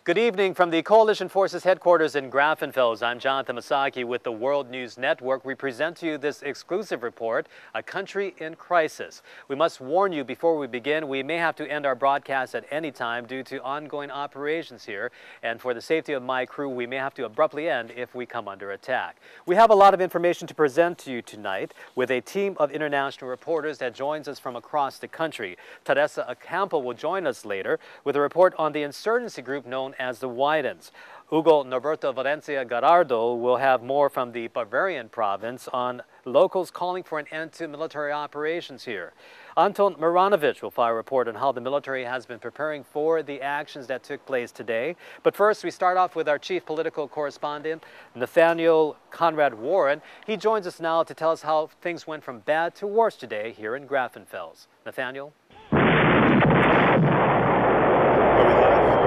Good evening from the Coalition Forces headquarters in Grafenfels. I'm Jonathan Masaki with the World News Network. We present to you this exclusive report, A Country in Crisis. We must warn you before we begin, we may have to end our broadcast at any time due to ongoing operations here. And for the safety of my crew, we may have to abruptly end if we come under attack. We have a lot of information to present to you tonight with a team of international reporters that joins us from across the country. Teresa Ocampo will join us later with a report on the insurgency group known as the Wydens. Hugo Norberto Valencia Garardo will have more from the Bavarian province on locals calling for an end to military operations here. Anton Maranovic will file a report on how the military has been preparing for the actions that took place today. But first, we start off with our chief political correspondent, Nathaniel Conrad Warren. He joins us now to tell us how things went from bad to worse today here in Grafenfels. Nathaniel?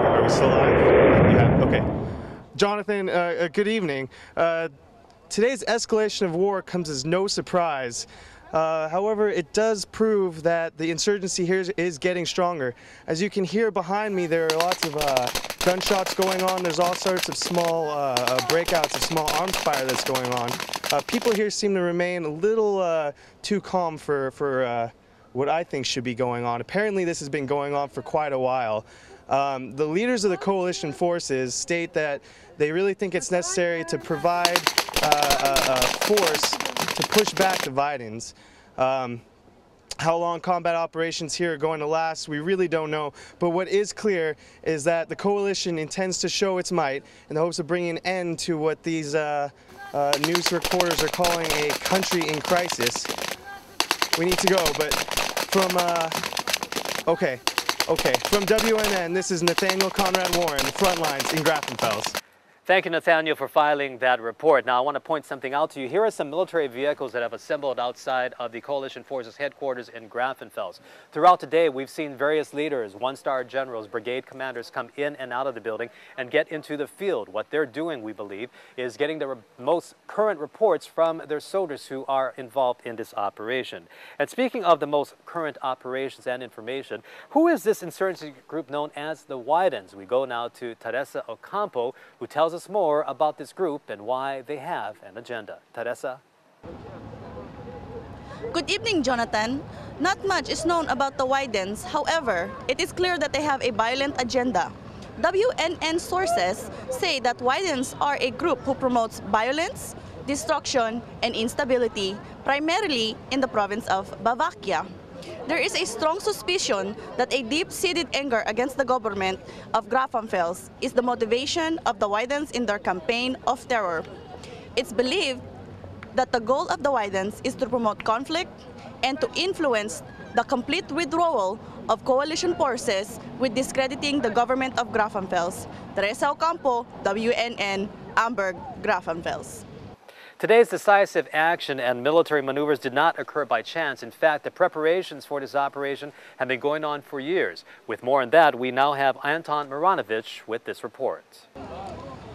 Are we still live? Yeah, okay. Jonathan, good evening. Today's escalation of war comes as no surprise. However, it does prove that the insurgency here is getting stronger. As you can hear behind me, there are lots of gunshots going on. There's all sorts of small breakouts of small arms fire that's going on. People here seem to remain a little too calm for what I think should be going on. Apparently, this has been going on for quite a while. The leaders of the coalition forces state that they really think it's necessary to provide a force to push back the Wydens. How long combat operations here are going to last, we really don't know. But what is clear is that the coalition intends to show its might in the hopes of bringing an end to what these news reporters are calling a country in crisis. We need to go, but from from WNN, this is Nathaniel Conrad Warren, Frontlines in Grafenfels. Thank you, Nathaniel, for filing that report. Now, I want to point something out to you. Here are some military vehicles that have assembled outside of the Coalition Forces headquarters in Grafenfels. Throughout the day, we've seen various leaders, one-star generals, brigade commanders come in and out of the building and get into the field. What they're doing, we believe, is getting the most current reports from their soldiers who are involved in this operation. And speaking of the most current operations and information, who is this insurgency group known as the Wydens? We go now to Teresa Ocampo, who tells us more about this group and why they have an agenda. Teresa? Good evening, Jonathan. Not much is known about the Wydens. However, it is clear that they have a violent agenda. WNN sources say that Wydens are a group who promotes violence, destruction, and instability, primarily in the province of Bavakia. There is a strong suspicion that a deep-seated anger against the government of Grafenfels is the motivation of the Wydens in their campaign of terror. It's believed that the goal of the Wydens is to promote conflict and to influence the complete withdrawal of coalition forces with discrediting the government of Grafenfels. Teresa Ocampo, WNN, Amberg, Grafenfels. Today's decisive action and military maneuvers did not occur by chance. In fact, the preparations for this operation have been going on for years. With more on that, we now have Anton Maranovic with this report.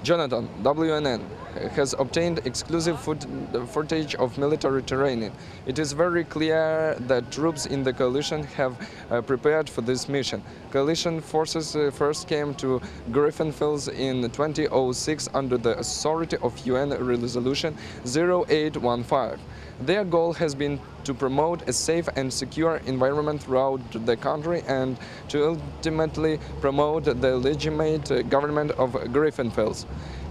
Jonathan, WNN has obtained exclusive footage of military training. It is very clear that troops in the coalition have prepared for this mission. Coalition forces first came to Grafenfels in 2006 under the authority of UN Resolution 0815. Their goal has been to promote a safe and secure environment throughout the country and to ultimately promote the legitimate government of Grafenfels.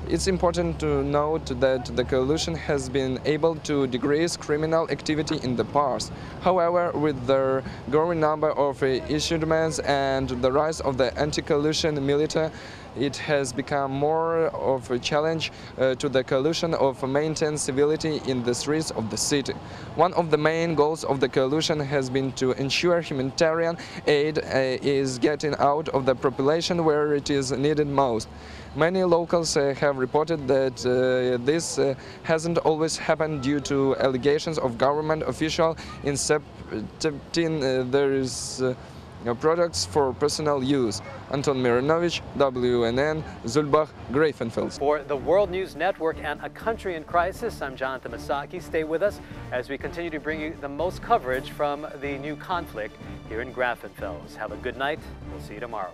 It's important to note that the coalition has been able to decrease criminal activity in the past. However, with the growing number of issuements and the rise of the anti-coalition militia, it has become more of a challenge to the coalition of maintain civility in the streets of the city. One of the main goals of the coalition has been to ensure humanitarian aid is getting out of the population where it is needed most. Many locals have reported that this hasn't always happened due to allegations of government officials intercepting products for personal use. Anton Maranovic, WNN, Zulbach, Grafenfels. For the World News Network and A Country in Crisis, I'm Jonathan Masaki. Stay with us as we continue to bring you the most coverage from the new conflict here in Grafenfels. Have a good night. We'll see you tomorrow.